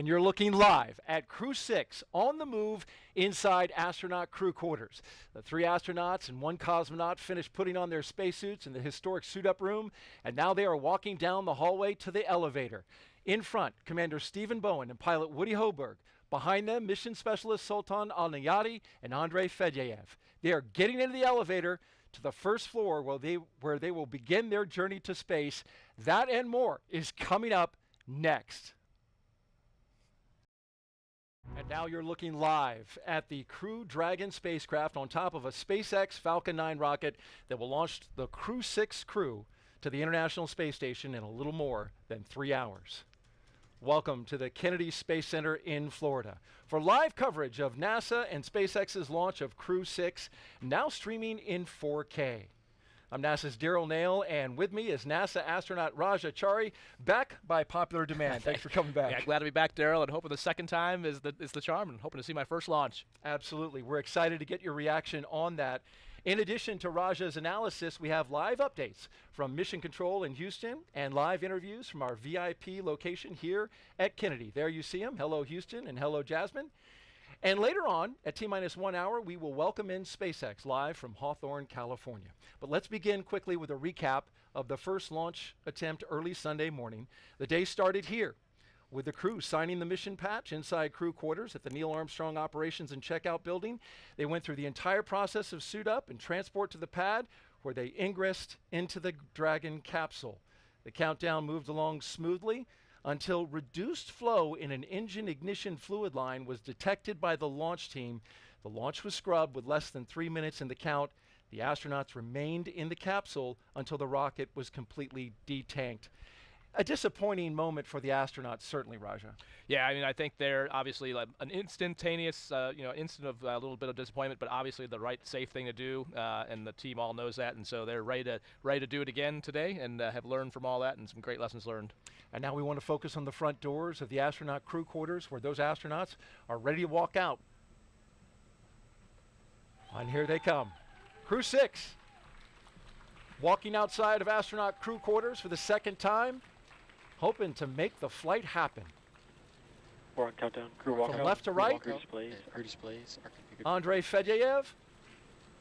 And you're looking live at Crew-6 on the move inside astronaut crew quarters. The 3 astronauts and 1 cosmonaut finished putting on their spacesuits in the historic suit-up room, and now they are walking down the hallway to the elevator. In front, Commander Stephen Bowen and pilot Woody Hoburg. Behind them, mission specialist Sultan Alneyadi and Andrey Fedyaev. They are getting into the elevator to the first floor where they will begin their journey to space. That and more is coming up next. And now you're looking live at the Crew Dragon spacecraft on top of a SpaceX Falcon 9 rocket that will launch the Crew-6 crew to the International Space Station in a little more than 3 hours. Welcome to the Kennedy Space Center in Florida for live coverage of NASA and SpaceX's launch of Crew-6, now streaming in 4K. I'm NASA's Daryl Nail, and with me is NASA astronaut Raja Chari, back by popular demand. Thanks for coming back. Yeah, glad to be back, Daryl, and hoping the second time is the charm, and hoping to see my first launch. Absolutely. We're excited to get your reaction on that. In addition to Raja's analysis, we have live updates from Mission Control in Houston and live interviews from our VIP location here at Kennedy. There you see them. Hello, Houston, and hello, Jasmine. And later on, at T-minus 1 hour, we will welcome in SpaceX live from Hawthorne, California. But let's begin quickly with a recap of the first launch attempt early Sunday morning. The day started here with the crew signing the mission patch inside crew quarters at the Neil Armstrong Operations and Checkout Building. They went through the entire process of suit up and transport to the pad, where they ingressed into the Dragon capsule. The countdown moved along smoothly until reduced flow in an engine ignition fluid line was detected by the launch team. The launch was scrubbed with less than 3 minutes in the count. The astronauts remained in the capsule until the rocket was completely detanked. A disappointing moment for the astronauts, certainly, Raja. Yeah, I mean, I think they're obviously like an instantaneous, instant of a little bit of disappointment, but obviously the right, safe thing to do, and the team all knows that, and so they're ready to do it again today, and have learned from all that, and some great lessons learned. And now we want to focus on the front doors of the astronaut crew quarters, where those astronauts are ready to walk out. And here they come. Crew-6, walking outside of astronaut crew quarters for the second time, hoping to make the flight happen. We're on countdown. Crew walk From out. left to right, Crew displays. Crew displays are configured. Andrey Fedyaev,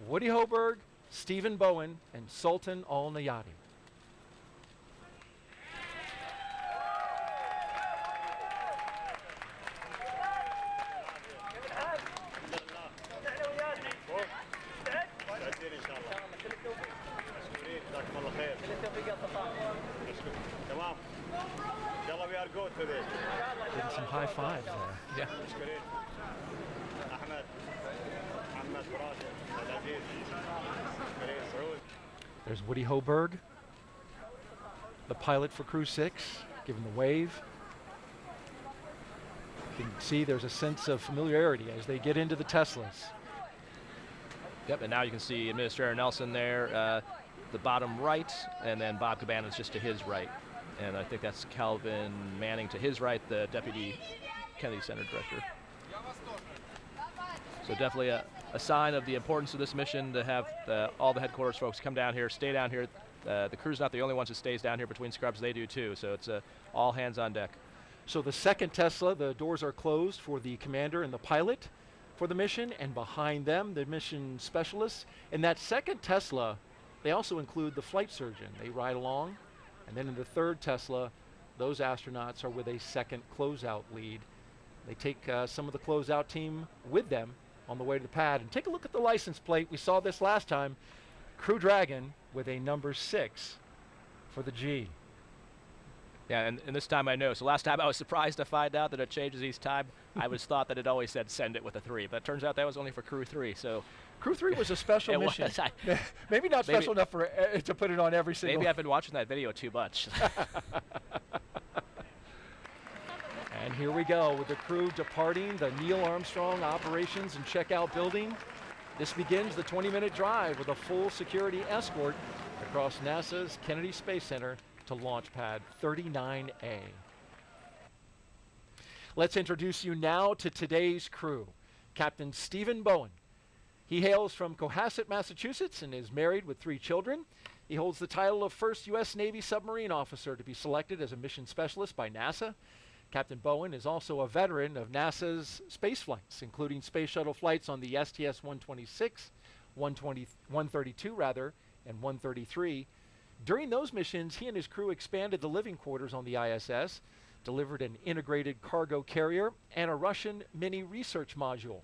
Woody Hoburg, Stephen Bowen, and Sultan Alneyadi. Getting some high fives there. Yeah. There's Woody Hoburg, the pilot for Crew-6, giving the wave. You can see there's a sense of familiarity as they get into the Teslas. Yep, and now you can see Administrator Nelson there, the bottom right, and then Bob Cabanas just to his right. And I think that's Calvin Manning to his right, the Deputy Kennedy Center Director. So definitely a sign of the importance of this mission to have all the headquarters folks come down here, stay down here. The crew's not the only ones that stays down here between scrubs, they do too. So it's all hands on deck. So the second Tesla, the doors are closed for the commander and the pilot for the mission, and behind them, the mission specialists. In that second Tesla, they also include the flight surgeon. They ride along. And then in the third Tesla, those astronauts are with a second closeout lead. They take some of the closeout team with them on the way to the pad. And take a look at the license plate. We saw this last time. Crew Dragon with a number 6 for the G. Yeah, and this time I know. So last time I was surprised to find out that it changes each time. I was thought that it always said send it with a 3, but it turns out that was only for Crew 3. So Crew 3 was a special mission. Maybe not special enough for to put it on every single. Maybe I've been watching that video too much. And here we go with the crew departing the Neil Armstrong Operations and Checkout Building. This begins the 20-minute drive with a full security escort across NASA's Kennedy Space Center to Launch Pad 39A. Let's introduce you now to today's crew. Captain Stephen Bowen. He hails from Cohasset, Massachusetts, and is married with 3 children. He holds the title of first U.S. Navy submarine officer to be selected as a mission specialist by NASA. Captain Bowen is also a veteran of NASA's space flights, including space shuttle flights on the STS-126, 132 rather, and 133. During those missions, he and his crew expanded the living quarters on the ISS, delivered an integrated cargo carrier, and a Russian mini research module.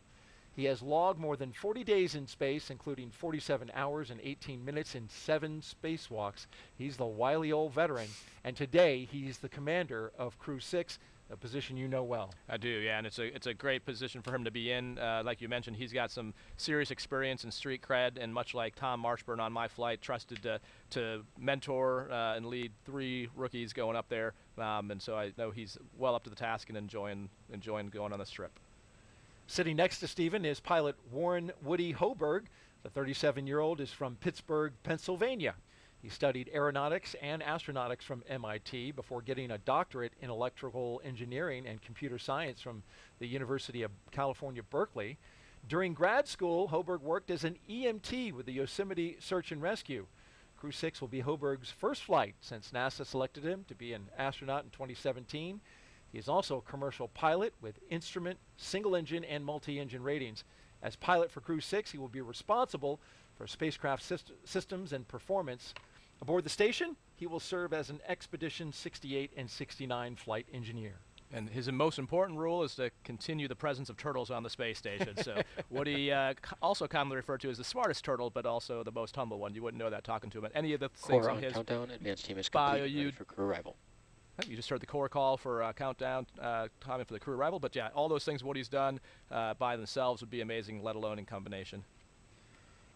He has logged more than 40 days in space, including 47 hours and 18 minutes in 7 spacewalks. He's the wily old veteran, and today he's the commander of Crew-6, a position you know well. I do, yeah, and it's a great position for him to be in. Like you mentioned, he's got some serious experience and street cred, and much like Tom Marshburn on my flight, trusted to mentor and lead 3 rookies going up there, and so I know he's well up to the task and enjoying going on this trip. Sitting next to Stephen is pilot Warren Woody Hoburg. The 37-year-old is from Pittsburgh, Pennsylvania. He studied aeronautics and astronautics from MIT before getting a doctorate in electrical engineering and computer science from the University of California, Berkeley. During grad school, Hoburg worked as an EMT with the Yosemite Search and Rescue. Crew-6 will be Hoburg's first flight since NASA selected him to be an astronaut in 2017. He is also a commercial pilot with instrument, single-engine, and multi-engine ratings. As pilot for Crew-6, he will be responsible for spacecraft systems and performance. Aboard the station, he will serve as an Expedition 68 and 69 flight engineer. And his most important role is to continue the presence of turtles on the space station. So what he also commonly referred to as the smartest turtle, but also the most humble one. You wouldn't know that talking to him. But any of the things Core on on his countdown. Advanced team is complete. Ready for crew arrival. You just heard the core call for countdown timing for the crew arrival. But yeah, all those things, what he's done by themselves would be amazing, let alone in combination.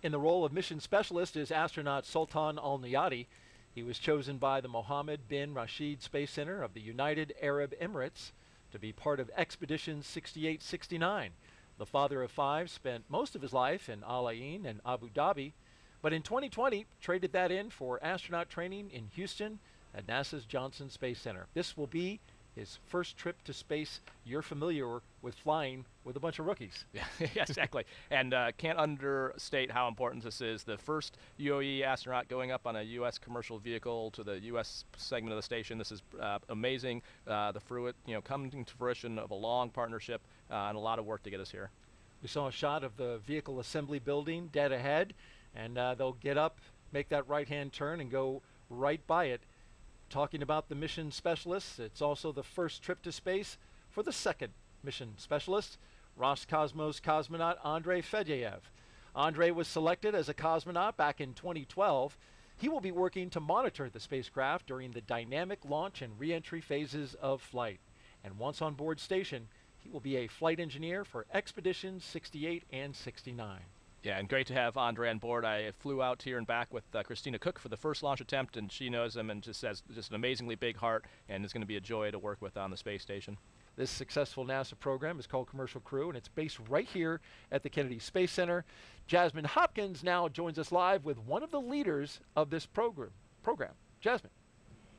In the role of mission specialist is astronaut Sultan Alneyadi. He was chosen by the Mohammed bin Rashid Space Center of the United Arab Emirates to be part of Expedition 68-69. The father of 5 spent most of his life in Al Ain and Abu Dhabi, but in 2020 traded that in for astronaut training in Houston at NASA's Johnson Space Center. This will be his first trip to space. You're familiar with flying with a bunch of rookies. Yeah, exactly. And can't understate how important this is. The first UAE astronaut going up on a U.S. commercial vehicle to the U.S. segment of the station. This is amazing. The fruit, coming to fruition of a long partnership and a lot of work to get us here. We saw a shot of the vehicle assembly building dead ahead, and they'll get up, make that right-hand turn, and go right by it. Talking about the mission specialists, it's also the first trip to space for the second mission specialist, Roscosmos cosmonaut Andrey Fedyaev. Andrey was selected as a cosmonaut back in 2012. He will be working to monitor the spacecraft during the dynamic launch and re-entry phases of flight. And once on board station, he will be a flight engineer for Expeditions 68 and 69. Yeah, and great to have Andre on board. I flew out here and back with Christina Cook for the first launch attempt, and she knows him and just has just an amazingly big heart, and is going to be a joy to work with on the space station. This successful NASA program is called Commercial Crew, and it's based right here at the Kennedy Space Center. Jasmine Hopkins now joins us live with one of the leaders of this program. Jasmine.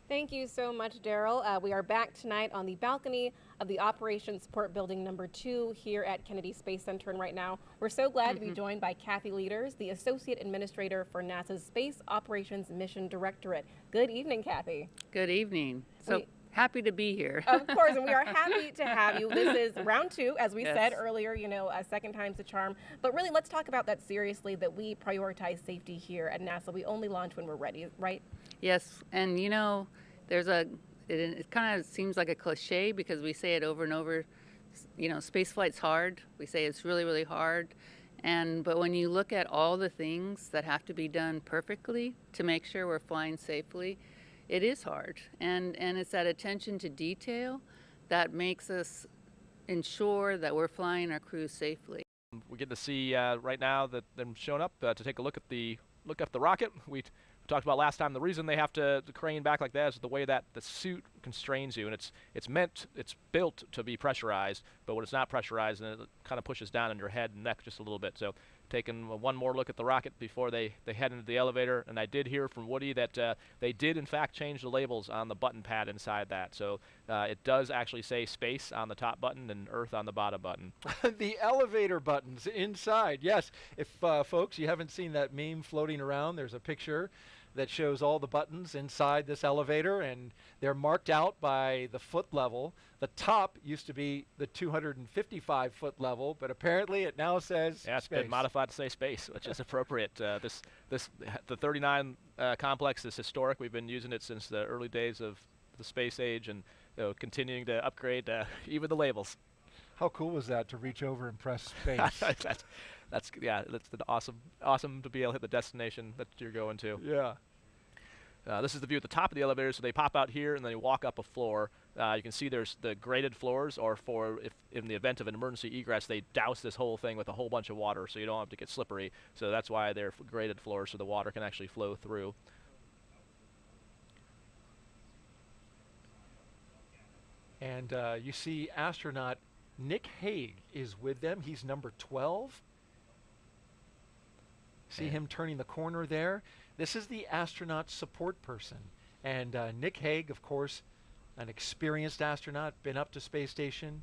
Thank you so much, Daryl. We are back tonight on the balcony of the Operations Support Building number 2 here at Kennedy Space Center. And right now, we're so glad to be joined by Kathy Leaders, the Associate Administrator for NASA's Space Operations Mission Directorate. Good evening, Kathy. Good evening. So happy to be here. Of course, and we are happy to have you. This is round 2, as we said earlier, a second time's the charm. But really, let's talk about that seriously, that we prioritize safety here at NASA. We only launch when we're ready, right? Yes, and there's it kind of seems like a cliche because we say it over and over, space flight's hard. We say it's really, really hard. But when you look at all the things that have to be done perfectly to make sure we're flying safely, it is hard. And it's that attention to detail that makes us ensure that we're flying our crews safely. We get to see right now that them showing up to take a look at the rocket. We talked about last time, the reason they have to crane back like that is the way that the suit constrains you, and it's built to be pressurized, but when it's not pressurized, then it kind of pushes down on your head and neck just a little bit. So taking one more look at the rocket before they head into the elevator, and I did hear from Woody that they did in fact change the labels on the button pad inside that, so it does actually say space on the top button and Earth on the bottom button. The elevator buttons inside, yes. If folks, you haven't seen that meme floating around, there's a picture that shows all the buttons inside this elevator, and they're marked out by the foot level The top used to be the 255-foot level, but apparently it now says yeah, it's space. been modified to say space, which is appropriate. The 39 complex is historic. We've been using it since the early days of the space age, and continuing to upgrade even the labels. How cool was that to reach over and press space? that's awesome to be able to hit the destination that you're going to. Yeah. This is the view at the top of the elevator, so they pop out here and then you walk up a floor. You can see there's the graded floors, or if in the event of an emergency egress, they douse this whole thing with a whole bunch of water so you don't have to get slippery. So that's why they're graded floors, so the water can actually flow through. And you see astronaut Nick Hague is with them. He's number 12. See him turning the corner there? This is the astronaut support person. And Nick Hague, of course, an experienced astronaut, been up to space station,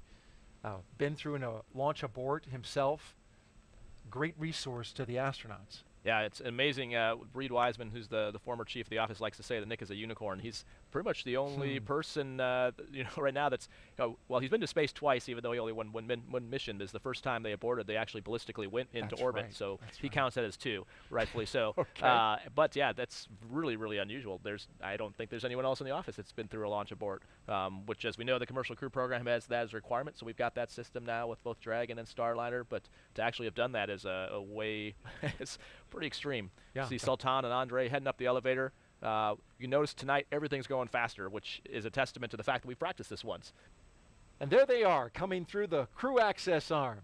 been through a launch abort himself. Great resource to the astronauts. Yeah, it's amazing. Reed Wiseman, who's the former chief of the office, likes to say that Nick is a unicorn. He's pretty much the only person, right now that's, well, he's been to space twice, even though he only won one mission. This is the first time they aborted. They actually ballistically went into orbit, so he counts that as 2, rightfully so. Okay. But yeah, that's really, really unusual. I don't think there's anyone else in the office that's been through a launch abort, which, as we know, the commercial crew program has that as a requirement. So we've got that system now with both Dragon and Starliner. But to actually have done that is a way, it's pretty extreme. Yeah. See Sultan and Andrey heading up the elevator. You notice tonight everything's going faster, which is a testament to the fact that we practiced this once. And there they are, coming through the crew access arm.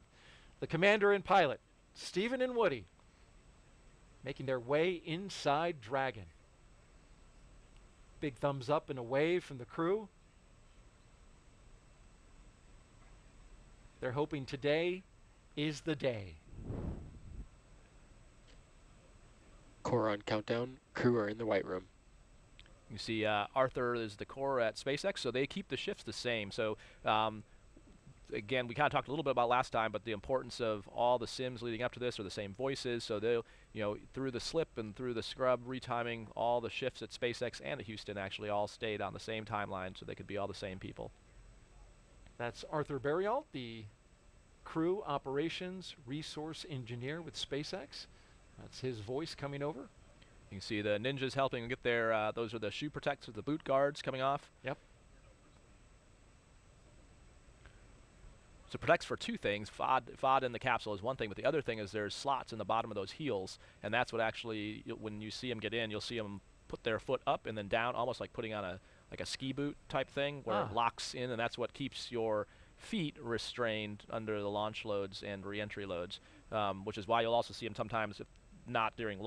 The commander and pilot, Stephen and Woody, making their way inside Dragon. Big thumbs up and a wave from the crew. They're hoping today is the day. Core on countdown. Crew are in the white room. You see Arthur is the core at SpaceX, so they keep the shifts the same. So again, we kind of talked a little bit about last time, but the importance of all the sims leading up to this are the same voices. So they'll, through the slip and through the scrub, retiming all the shifts at SpaceX and at Houston actually all stayed on the same timeline, so they could be all the same people. That's Arthur Berrialt, the crew operations resource engineer with SpaceX. That's his voice coming over. You can see the ninjas helping get their, those are the shoe protectors, the boot guards coming off. Yep. So it protects for 2 things. FOD in the capsule is one thing, but the other thing is there's slots in the bottom of those heels, and that's what actually, when you see them get in, you'll see them put their foot up and then down, almost like putting on a ski boot type thing, where it locks in, and that's what keeps your feet restrained under the launch loads and re-entry loads, which is why you'll also see them sometimes, if not during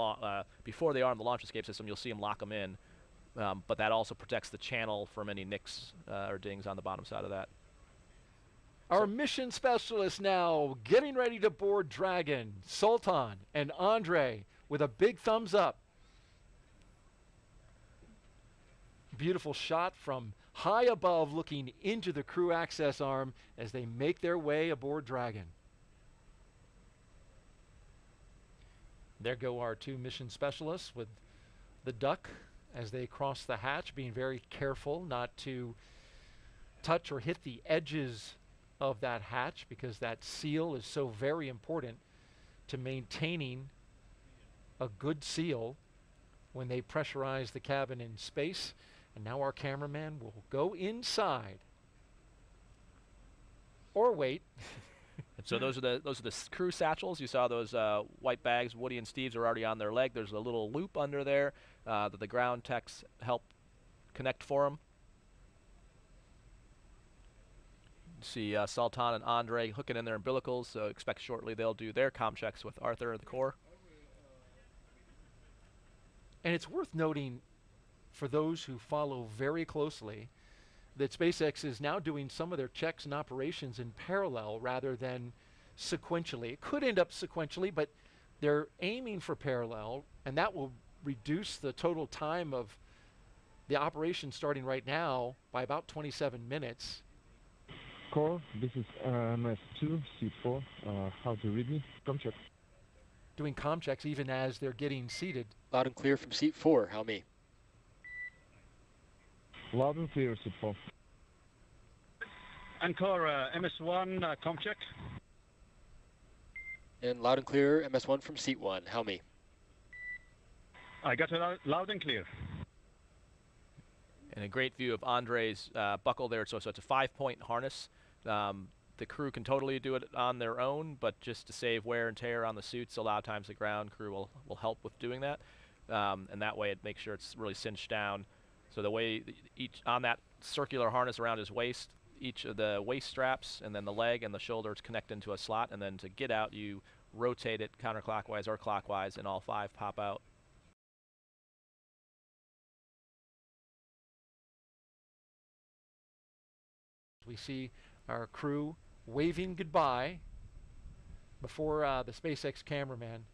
before they are in the launch escape system, you'll see them lock them in, but that also protects the channel from any nicks or dings on the bottom side of that. Our mission specialists now getting ready to board Dragon, Sultan and Andrey with a big thumbs up. Beautiful shot from high above looking into the crew access arm as they make their way aboard Dragon. There go our 2 mission specialists with the duck as they cross the hatch, being very careful not to touch or hit the edges of that hatch, because that seal is so very important to maintaining a good seal when they pressurize the cabin in space. And now our cameraman will go inside. Or wait. And so those are the crew satchels. You saw those white bags. Woody and Steve's are already on their leg. There's a little loop under there that the ground techs help connect for them. See Sultan and Andrey hooking in their umbilicals, so expect shortly they'll do their comm checks with Arthur at the core. And it's worth noting, for those who follow very closely, that SpaceX is now doing some of their checks and operations in parallel rather than sequentially. It could end up sequentially, but they're aiming for parallel, and that will reduce the total time of the operation starting right now by about 27 minutes. Core, this is MS2, C4. How to read me? Com check. Doing comm checks even as they're getting seated. Loud and clear from seat 4. How me? Loud and clear, C4. Encore, MS1, com check. And loud and clear, MS1 from seat 1. How me? I got it loud and clear. And a great view of Andrei's buckle there. So it's a 5-point harness. The crew can totally do it on their own, but just to save wear and tear on the suits, a lot of times the ground crew will help with doing that. And that way it makes sure it's really cinched down. So the way each on that circular harness around his waist, each of the waist straps and then the leg and the shoulders connect into a slot, and then to get out you rotate it counterclockwise or clockwise and all 5 pop out. We see our crew waving goodbye before the SpaceX cameraman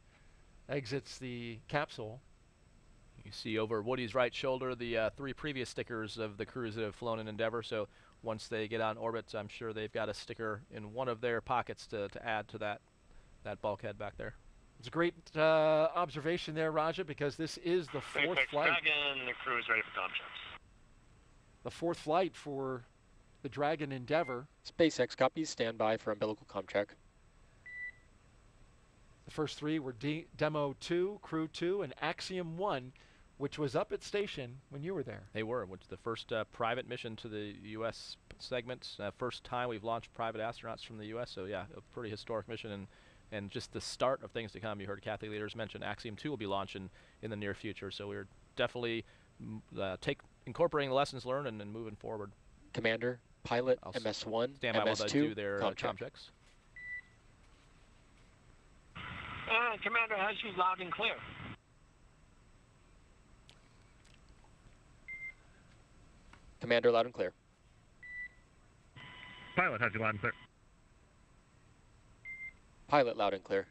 exits the capsule. You see over Woody's right shoulder the 3 previous stickers of the crews that have flown in Endeavour. So once they get on orbit, I'm sure they've got a sticker in one of their pockets to add to that bulkhead back there. It's a great observation there, Raja, because this is the 4th SpaceX flight. Dragon, the crew is ready for com checks. The 4th flight for the Dragon Endeavour. SpaceX copies, stand by for umbilical com check. The first 3 were Demo 2, Crew 2, and Axiom 1, which was up at station when you were there. They were, which is the first private mission to the U.S. segment. First time we've launched private astronauts from the U.S. So yeah, a pretty historic mission, and just the start of things to come. You heard Kathy Leaders mention Axiom 2 will be launching in the near future. So we're definitely incorporating the lessons learned and moving forward. Commander, pilot, I'll MS1, stand by while they do MS2, their com com check. checks. Commander has you loud and clear. Commander, loud and clear. Pilot has you loud and clear. Pilot, loud and clear.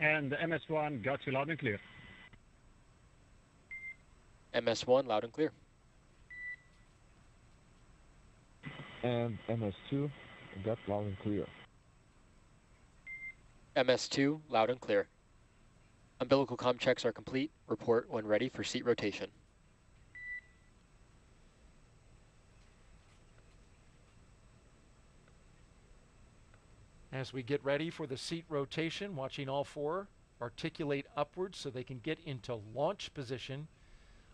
And the MS1 got you loud and clear. MS1, loud and clear. And MS2 got loud and clear. MS2, loud and clear. Umbilical comm checks are complete. Report when ready for seat rotation. As we get ready for the seat rotation, watching all 4 articulate upwards so they can get into launch position.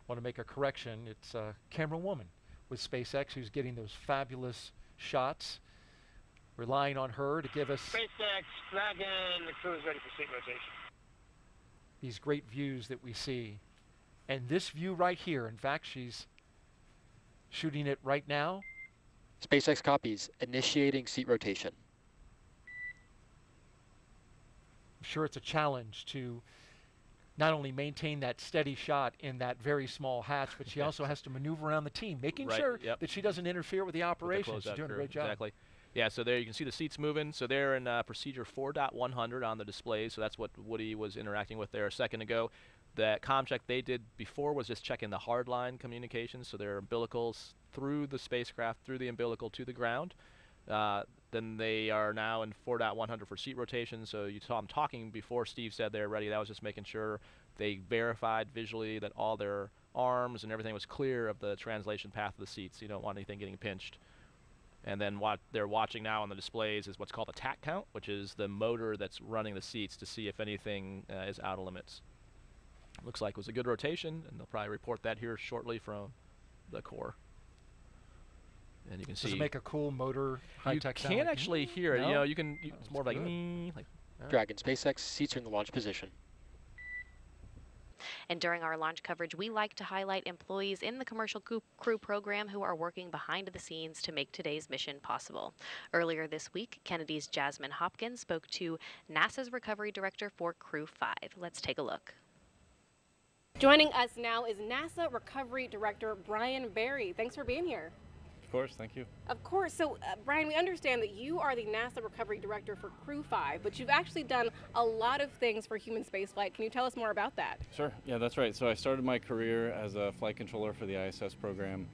Want to make a correction. It's a camera woman with SpaceX who's getting those fabulous shots. Relying on her to give us SpaceX Dragon, the crew is ready for seat rotation. these great views that we see. And this view right here, in fact, she's shooting it right now. SpaceX copies, initiating seat rotation. I'm sure it's a challenge to not only maintain that steady shot in that very small hatch, but she also has to maneuver around the team, making sure that she doesn't interfere with the operation. She's doing a great job. Exactly. Yeah, so there you can see the seats moving. So they're in procedure 4.100 on the display. So that's what Woody was interacting with there a second ago. The comm check they did before was just checking the hardline communications. So their umbilicals through the spacecraft, through the umbilical to the ground. Then they are now in 4.100 for seat rotation. So you saw them talking before Steve said they're ready. That was just making sure they verified visually that all their arms and everything was clear of the translation path of the seats. You don't want anything getting pinched. And then what they're watching now on the displays is what's called a tack count, which is the motor that's running the seats to see if anything is out of limits. Looks like it was a good rotation, and they'll probably report that here shortly from the core. And you can see. Does it make a cool motor high-tech sound? You can't actually hear it. No? You know, you can. It's more like. Dragon, SpaceX, seats are in the launch position. And during our launch coverage, we like to highlight employees in the commercial crew program who are working behind the scenes to make today's mission possible. Earlier this week, Kennedy's Jasmine Hopkins spoke to NASA's recovery director for Crew-5. Let's take a look. Joining us now is NASA Recovery Director Brian Barry. Thanks for being here. Of course, thank you. Of course. So, Brian, we understand that you are the NASA Recovery Director for Crew-5, but you've actually done a lot of things for human spaceflight. Can you tell us more about that? Sure. Yeah, that's right. So I started my career as a flight controller for the ISS program.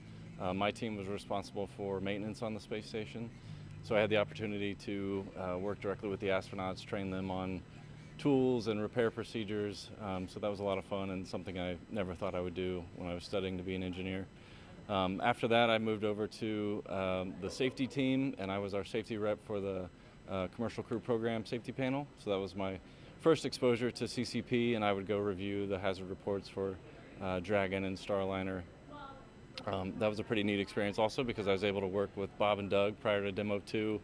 My team was responsible for maintenance on the space station. So I had the opportunity to work directly with the astronauts, train them on tools and repair procedures. So that was a lot of fun and something I never thought I would do when I was studying to be an engineer. After that, I moved over to the safety team, and I was our safety rep for the Commercial Crew Program safety panel. So that was my first exposure to CCP, and I would go review the hazard reports for Dragon and Starliner. That was a pretty neat experience also because I was able to work with Bob and Doug prior to Demo 2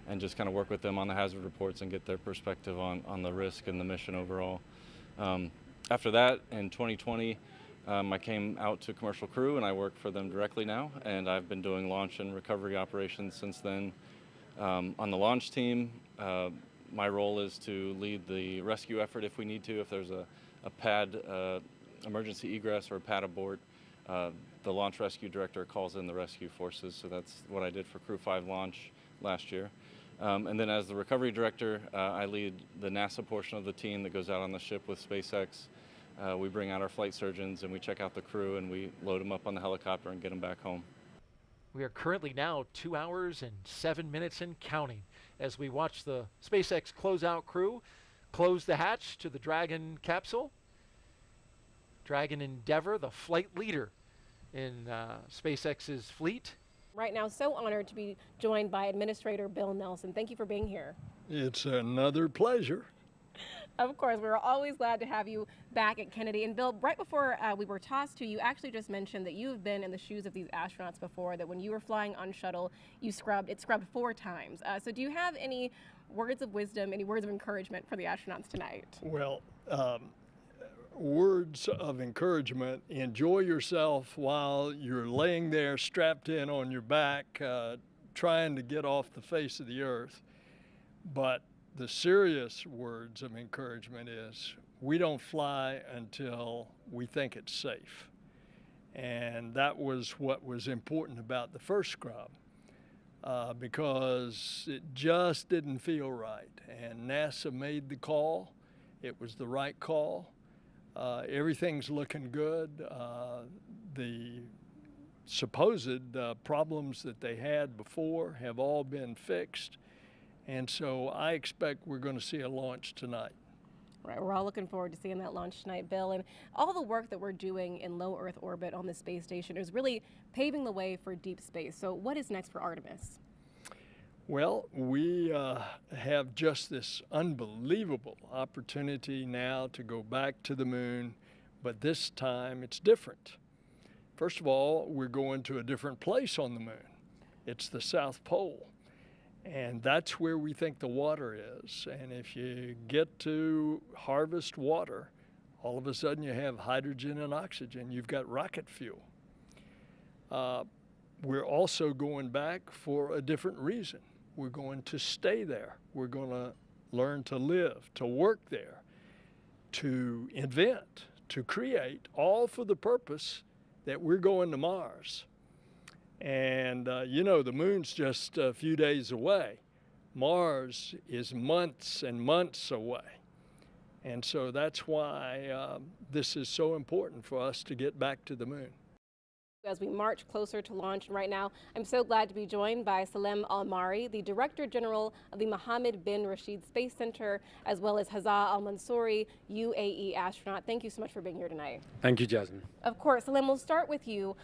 and just kind of work with them on the hazard reports and get their perspective on the risk and the mission overall. After that, in 2020, I came out to Commercial Crew and I work for them directly now, and I've been doing launch and recovery operations since then. On the launch team, my role is to lead the rescue effort if we need to. If there's a pad emergency egress or a pad abort, the launch rescue director calls in the rescue forces, so that's what I did for Crew 5 launch last year. And then as the recovery director, I lead the NASA portion of the team that goes out on the ship with SpaceX. We bring out our flight surgeons and we check out the crew and we load them up on the helicopter and get them back home. We are currently now 2 hours and 7 minutes and counting as we watch the SpaceX closeout crew close the hatch to the Dragon capsule. Dragon Endeavour, the flight leader in SpaceX's fleet. Right now, so honored to be joined by Administrator Bill Nelson. Thank you for being here. It's another pleasure. Of course, we're always glad to have you back at Kennedy. And Bill, right before we were tossed to you, actually just mentioned that you have been in the shoes of these astronauts before, that when you were flying on shuttle, it scrubbed 4 times. So do you have any words of wisdom, any words of encouragement for the astronauts tonight? Well, words of encouragement. Enjoy yourself while you're laying there strapped in on your back, trying to get off the face of the earth. But the serious words of encouragement is we don't fly until we think it's safe. And that was what was important about the first scrub, because it just didn't feel right. And NASA made the call. It was the right call. Everything's looking good. The supposed problems that they had before have all been fixed. And so I expect we're going to see a launch tonight. Right, we're all looking forward to seeing that launch tonight, Bill. And all the work that we're doing in low Earth orbit on the space station is really paving the way for deep space. So what is next for Artemis? Well, we have just this unbelievable opportunity now to go back to the moon, but this time it's different. First of all, we're going to a different place on the moon. It's the South Pole. And that's where we think the water is. And if you get to harvest water, all of a sudden you have hydrogen and oxygen. You've got rocket fuel. We're also going back for a different reason. We're going to stay there. We're going to learn to live, to work there, to invent, to create, all for the purpose that we're going to Mars. And you know, the moon's just a few days away. Mars is months and months away. And so that's why this is so important for us to get back to the moon. As we march closer to launch, and right now, I'm so glad to be joined by Salem Al-Mari, the Director General of the Mohammed bin Rashid Space Center, as well as Hazza Al-Mansouri, UAE astronaut. Thank you so much for being here tonight. Thank you, Jasmine. Of course, Salem, we'll start with you.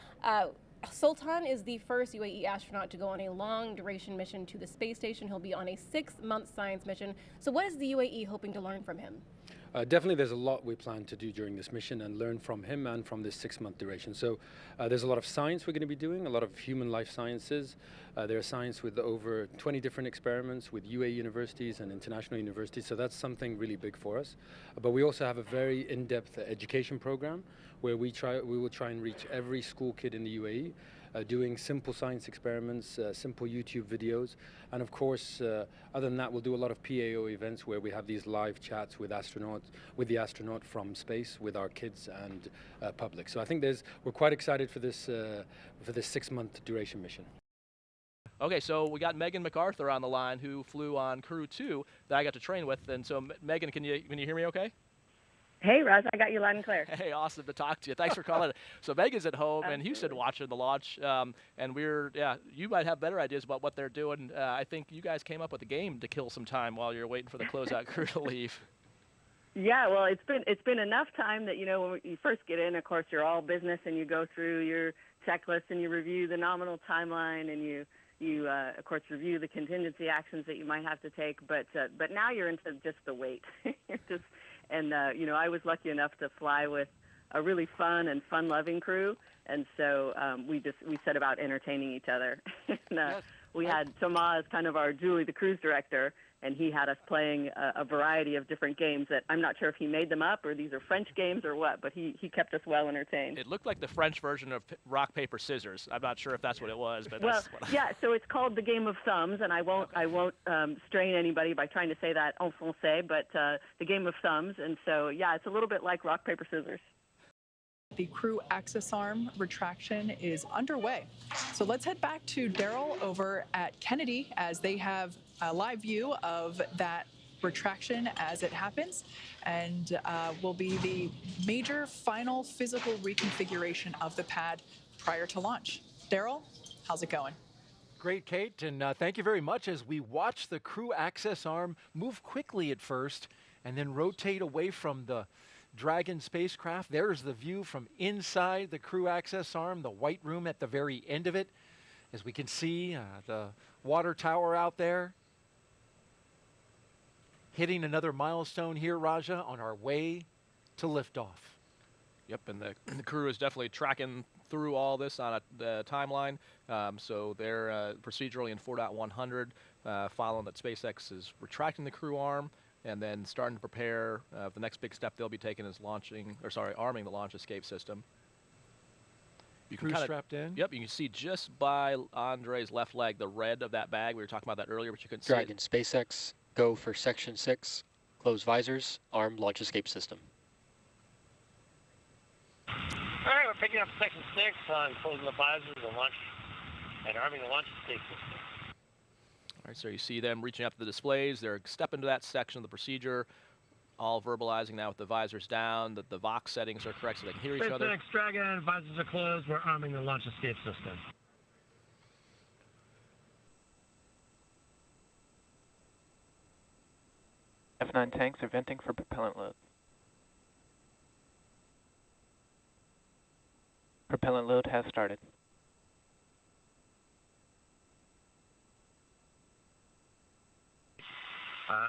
Sultan is the first UAE astronaut to go on a long-duration mission to the space station. He'll be on a 6-month science mission. So what is the UAE hoping to learn from him? Definitely there's a lot we plan to do during this mission and learn from him and from this 6-month duration. So there's a lot of science we're going to be doing, a lot of human life sciences. There's science with over 20 different experiments with UAE universities and international universities. So that's something really big for us. But we also have a very in-depth education program where we will try and reach every school kid in the UAE. Doing simple science experiments, simple YouTube videos. And of course, other than that, we'll do a lot of PAO events where we have these live chats with the astronaut from space, with our kids and public. So I think we're quite excited for this 6-month duration mission. Okay, so we got Megan MacArthur on the line, who flew on Crew 2 that I got to train with. And so Megan, can you hear me okay? Hey, Roz, I got you loud and clear. Hey, awesome to talk to you. Thanks for calling. So Megan's at home in Houston watching the launch, and you might have better ideas about what they're doing. I think you guys came up with a game to kill some time while you're waiting for the closeout crew to leave. Yeah, well, it's been enough time that, you know, when you first get in, of course, you're all business and you go through your checklist and you review the nominal timeline and you of course review the contingency actions that you might have to take. But now you're into just the wait. I was lucky enough to fly with a really fun and fun-loving crew, and so we set about entertaining each other. And, we had Thomas as kind of our Julie, the cruise director, and he had us playing a variety of different games that I'm not sure if he made them up or these are French games or what, but he kept us well entertained. It looked like the French version of rock, paper, scissors. I'm not sure if that's what it was, but well, that's what yeah, so it's called the game of thumbs, and I won't strain anybody by trying to say that en français, but the game of thumbs, and so, yeah, it's a little bit like rock, paper, scissors. The crew access arm retraction is underway. So let's head back to Daryl over at Kennedy as they have a live view of that retraction as it happens, and will be the major final physical reconfiguration of the pad prior to launch. Daryl, how's it going? Great, Kate, and thank you very much as we watch the crew access arm move quickly at first and then rotate away from the Dragon spacecraft. There's the view from inside the crew access arm, the white room at the very end of it. As we can see, the water tower out there. Hitting another milestone here, Raja, on our way to liftoff. Yep, and the crew is definitely tracking through all this on the timeline. So they're procedurally in 4.100, following that SpaceX is retracting the crew arm, and then starting to prepare. The next big step they'll be taking is arming the launch escape system. You Crew strapped in? Yep, you can see just by Andre's left leg the red of that bag. We were talking about that earlier, but you couldn't Dragon see it. SpaceX, go for Section 6, close visors, arm launch escape system. All right, we're picking up Section 6 on closing the visors and arming the launch escape system. All right, so you see them reaching up to the displays. They're stepping to that section of the procedure, all verbalizing now with the visors down, that the Vox settings are correct so they can hear each other. SpaceX Dragon, visors are closed. We're arming the launch escape system. F9 tanks are venting for propellant load. Propellant load has started.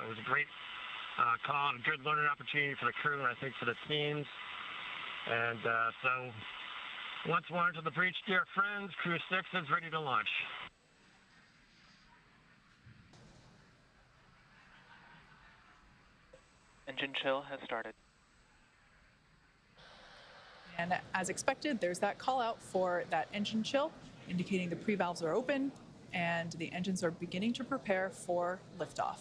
It was a great call and a good learning opportunity for the crew and I think for the teams. And so once more into the breach, dear friends, Crew-6 is ready to launch. Engine chill has started. And as expected, there's that call out for that engine chill, indicating the pre-valves are open and the engines are beginning to prepare for liftoff.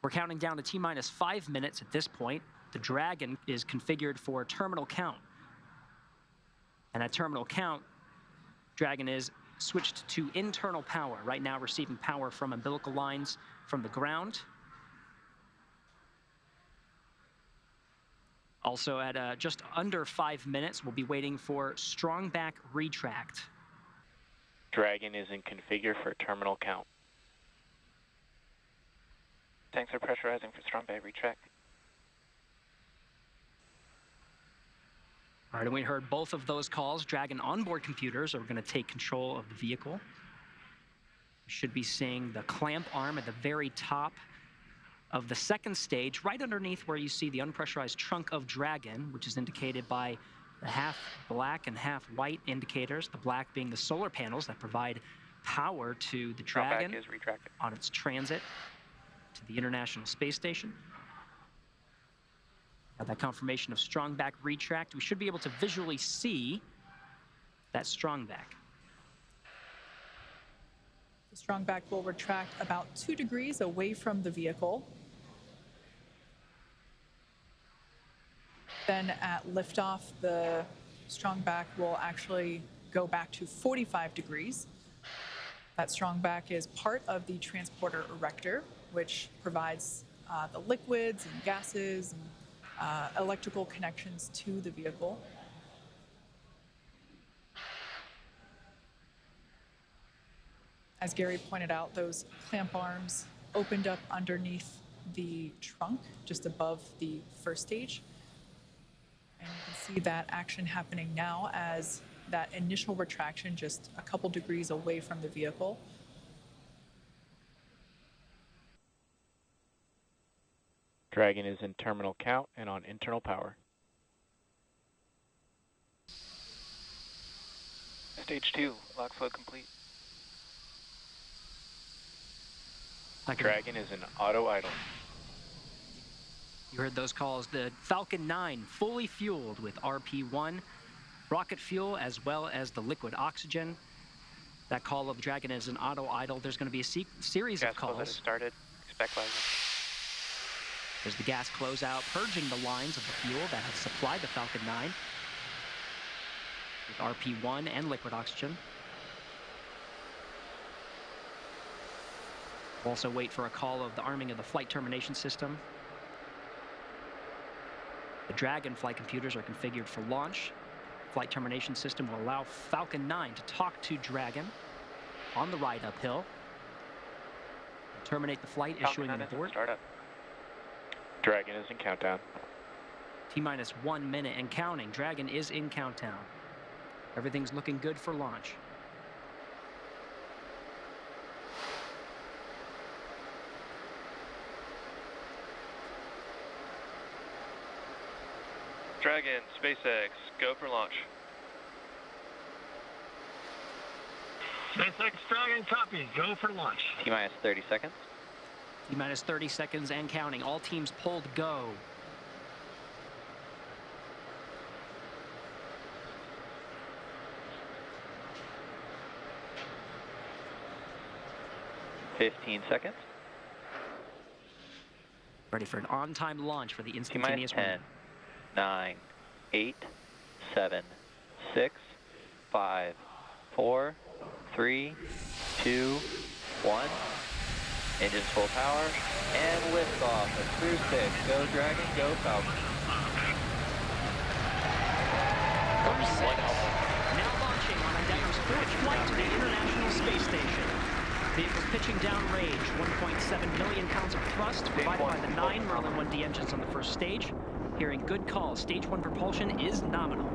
We're counting down to T-minus 5 minutes at this point. The Dragon is configured for terminal count. And at terminal count, Dragon is switched to internal power, right now receiving power from umbilical lines from the ground. Also at just under 5 minutes, we'll be waiting for strong back retract. Dragon is in configure for terminal count. Tanks are pressurizing for strong back retract. All right, and we heard both of those calls. Dragon onboard computers are going to take control of the vehicle. We should be seeing the clamp arm at the very top of the second stage, right underneath where you see the unpressurized trunk of Dragon, which is indicated by the half black and half white indicators, the black being the solar panels that provide power to the Dragon is retracted on its transit to the International Space Station. Got that confirmation of strong back retract. We should be able to visually see that strong back. The strong back will retract about 2 degrees away from the vehicle. Then at liftoff, the strong back will actually go back to 45 degrees. That strong back is part of the transporter erector, which provides the liquids and gases and electrical connections to the vehicle. As Gary pointed out, those clamp arms opened up underneath the trunk, just above the first stage. And you can see that action happening now as that initial retraction just a couple degrees away from the vehicle. Dragon is in terminal count and on internal power. Stage 2, lock flow complete. Dragon is in auto idle. You heard those calls. The Falcon 9 fully fueled with RP-1, rocket fuel, as well as the liquid oxygen. That call of Dragon is an auto idle. There's going to be a series of calls. Gas close started. Expect rising. There's the gas closeout, purging the lines of the fuel that have supplied the Falcon 9 with RP-1 and liquid oxygen. Also wait for a call of the arming of the flight termination system. The Dragon flight computers are configured for launch. Flight termination system will allow Falcon 9 to talk to Dragon on the ride uphill. Terminate the flight, issuing an abort. Startup. Dragon is in countdown. T-minus 1 minute and counting. Dragon is in countdown. Everything's looking good for launch. Dragon, SpaceX, go for launch. SpaceX Dragon, copy. Go for launch. T-minus 30 seconds. T-minus 30 seconds and counting. All teams pulled go. $15 seconds. Ready for an on-time launch for the instantaneous T-minus 10, run. 9, 8, 7, 6, 5, 4, 3, 2, 1. Engines full power, and liftoff of Crew-6. Go Dragon, go Falcon. Crew-6, now launching on Endeavour's fourth flight to the International Space Station. Vehicles pitching downrange, 1.7 million pounds of thrust provided by the 9 Merlin 1D engines on the first stage. Hearing good calls, stage 1 propulsion is nominal.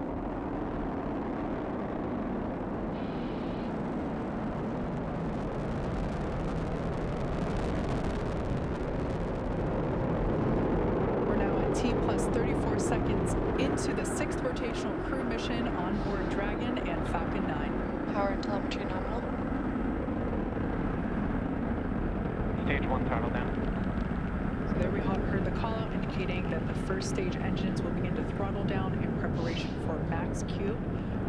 Seconds into the 6th rotational crew mission on board Dragon and Falcon 9. Power and telemetry nominal. Stage 1 throttle down. So there we heard the call out indicating that the first stage engines will begin to throttle down in preparation for max Q,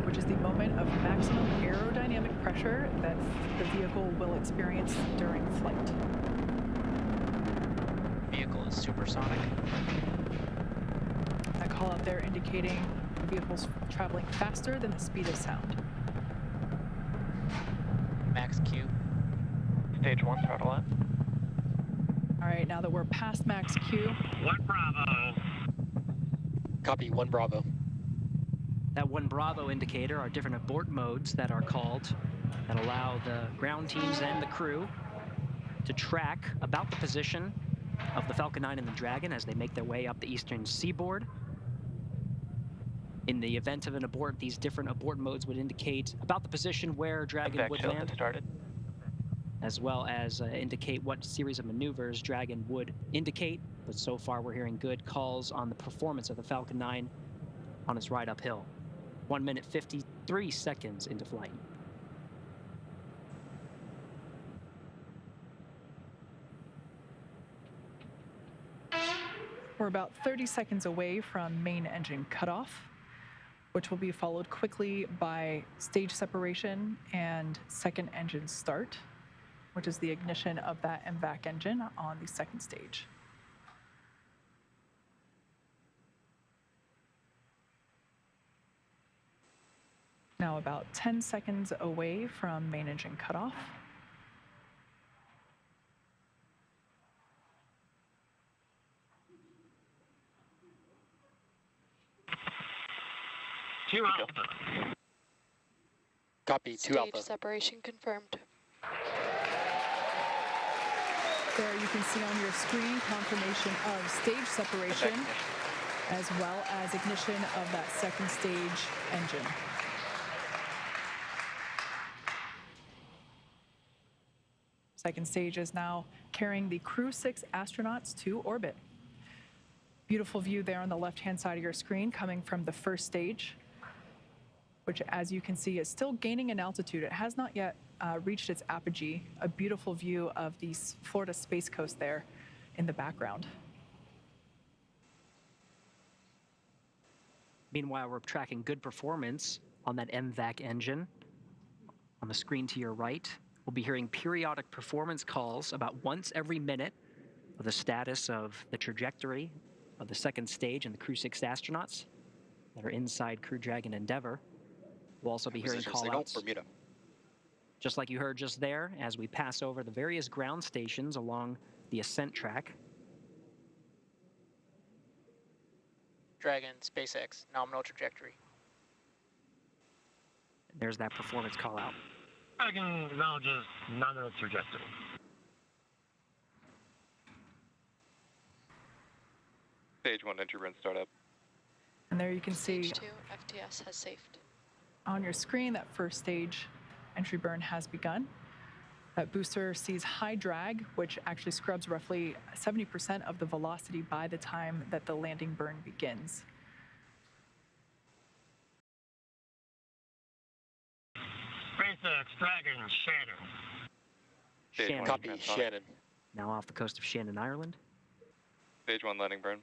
which is the moment of maximum aerodynamic pressure that the vehicle will experience during flight. Vehicle is supersonic. Call out there indicating the vehicle's traveling faster than the speed of sound. Max Q. Stage 1 throttle up. All right, now that we're past max Q. 1 Bravo. Copy, 1 Bravo. That 1 Bravo indicator are different abort modes that are called that allow the ground teams and the crew to track about the position of the Falcon 9 and the Dragon as they make their way up the eastern seaboard. In the event of an abort, these different abort modes would indicate about the position where Dragon would land, as well as indicate what series of maneuvers Dragon would indicate. But so far, we're hearing good calls on the performance of the Falcon 9 on its ride uphill. 1 minute 53 seconds into flight. We're about 30 seconds away from main engine cutoff, which will be followed quickly by stage separation and second engine start, which is the ignition of that MVAC engine on the second stage. Now about 10 seconds away from main engine cutoff. Two Alpha. Copy, 2 Alpha. Stage separation confirmed. There you can see on your screen confirmation of stage separation as well as ignition of that second stage engine. Second stage is now carrying the Crew-6 astronauts to orbit. Beautiful view there on the left-hand side of your screen coming from the first stage, which, as you can see, is still gaining in altitude. It has not yet reached its apogee. A beautiful view of the Florida Space Coast there in the background. Meanwhile, we're tracking good performance on that MVAC engine. On the screen to your right, we'll be hearing periodic performance calls about once every minute of the status of the trajectory of the second stage and the Crew-6 astronauts that are inside Crew Dragon Endeavour. We'll also be hearing call-outs, just like you heard just there, as we pass over the various ground stations along the ascent track. Dragon, SpaceX, nominal trajectory. There's that performance call-out. Dragon acknowledges nominal trajectory. Stage 1 entry burn startup. And there you can see Stage 2, FTS has safed. on your screen that first stage entry burn has begun. That booster sees high drag, which actually scrubs roughly 70% of the velocity by the time that the landing burn begins. SpaceX Dragon, Shannon. Copy, Shannon. Now off the coast of Shannon, Ireland. Stage 1 landing burn.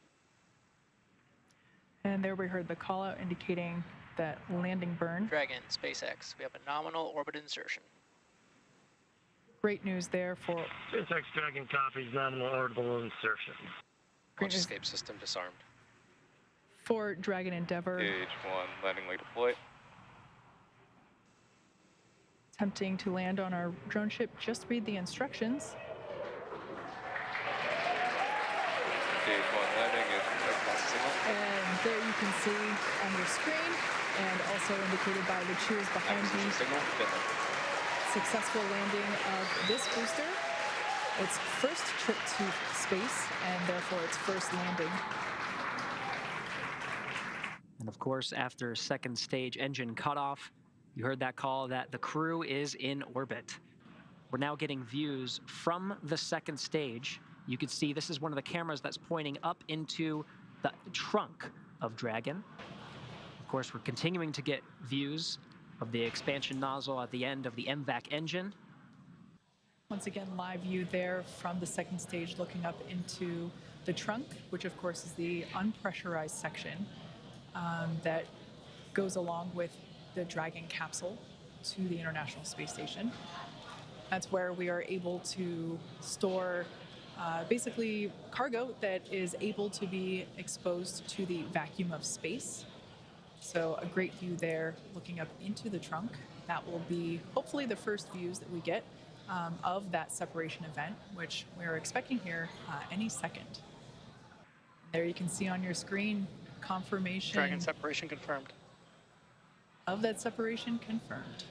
And there we heard the call out indicating that landing burn. Dragon, SpaceX, we have a nominal orbit insertion. Great news there for SpaceX Dragon copies nominal orbital insertion. Launch escape system disarmed. For Dragon Endeavour. Stage 1 landing leg deploy. Attempting to land on our drone ship, just read the instructions. Stage 1 landing is And there you can see on your screen, and also indicated by the cheers behind me, successful landing of this booster. Its first trip to space, and therefore its first landing. And of course, after second stage engine cutoff, you heard that call that the crew is in orbit. We're now getting views from the second stage. You can see this is one of the cameras that's pointing up into the trunk of Dragon. Of course, we're continuing to get views of the expansion nozzle at the end of the MVAC engine. Once again, live view there from the second stage looking up into the trunk, which of course is the unpressurized section that goes along with the Dragon capsule to the International Space Station. That's where we are able to store basically cargo that is able to be exposed to the vacuum of space. So a great view there looking up into the trunk. That will be hopefully the first views that we get of that separation event, which we're expecting here any second. There you can see on your screen confirmation. Dragon separation confirmed. Of that separation confirmed.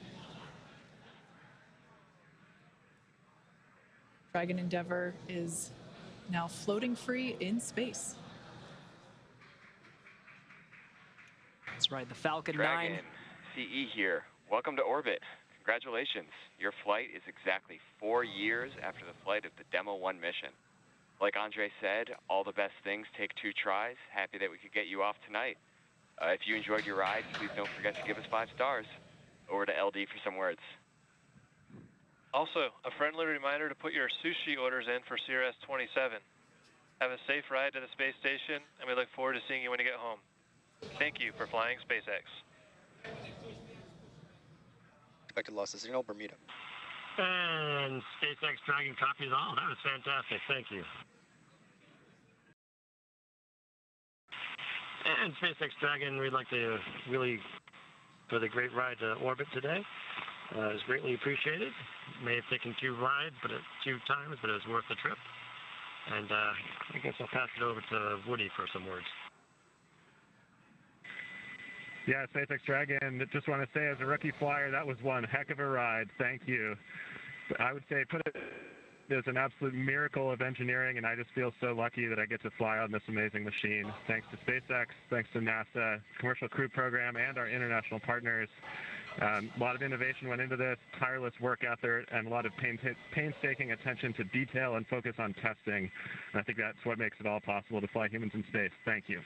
Dragon Endeavour is now floating free in space. That's right, the Falcon Dragon 9. CE here. Welcome to orbit. Congratulations. Your flight is exactly 4 years after the flight of the Demo 1 mission. Like Andrey said, all the best things take 2 tries. Happy that we could get you off tonight. If you enjoyed your ride, please don't forget to give us 5 stars. Over to LD for some words. Also, a friendly reminder to put your sushi orders in for CRS-27. Have a safe ride to the space station, and we look forward to seeing you when you get home. Thank you for flying SpaceX. Expected loss of signal, Bermuda. And SpaceX Dragon copies all. That was fantastic. Thank you. And SpaceX Dragon, we'd like to really, for the great ride to orbit today. It was greatly appreciated. May have taken 2 rides, but 2 times, but it was worth the trip. And I guess I'll pass it over to Woody for some words. Yeah, SpaceX Dragon, just want to say as a rookie flyer, that was one heck of a ride. Thank you. I would say put it is an absolute miracle of engineering, and I just feel so lucky that I get to fly on this amazing machine. Thanks to SpaceX, thanks to NASA, Commercial Crew Program, and our international partners. A lot of innovation went into this, tireless work effort, and a lot of painstaking attention to detail and focus on testing. And I think that's what makes it all possible to fly humans in space. Thank you.